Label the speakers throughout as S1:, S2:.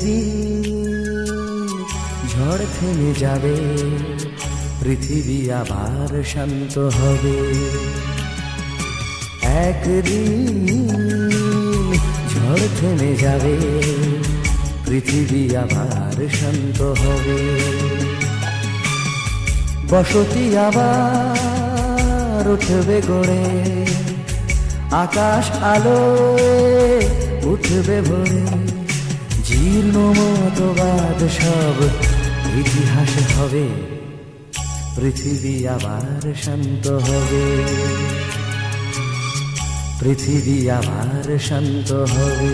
S1: একদিন ঝড় থেমে যাবে, পৃথিবী আবার শান্ত হবে। একদিন ঝড় থেমে যাবে, পৃথিবী আবার শান্ত হবে। বসতি আবার উঠবে গড়ে, আকাশ আলোয় উঠবে ভরে। জীর্ণ মতবাদ সব ইতিহাস হবে, পৃথিবী আবার শান্ত হবে, পৃথিবী আবার শান্ত হবে।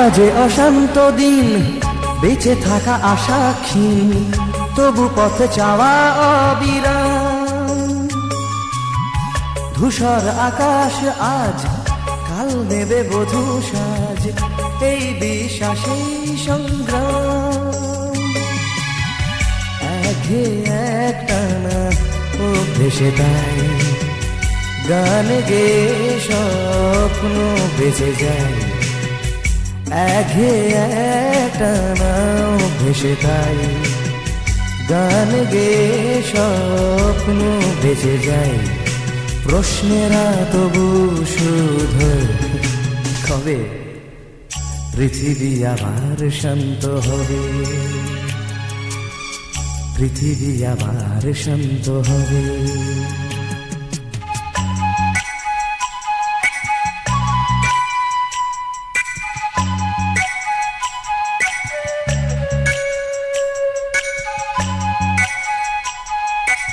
S1: আজ অশান্ত দিন, বেঁচে থাকা আশা ক্ষীণ, তবু পথ চাওয়া অবিরাম। ধূসর আকাশ আজ কাল নেবে বধূ সাজ, এই বিশ্বাসেই সংগ্রাম। একে একটানা ও ভেসে দেয়, গান গে স্বপ্ন বেঁচে যায়। একে একটানাও ভেসে তাই, গান গে স্বপ্ন বেঁচে যায়। প্রশ্নেরা তবু শুধু কবে পৃথিবী আবার শান্ত হবে, পৃথিবী আবার শান্ত হবে।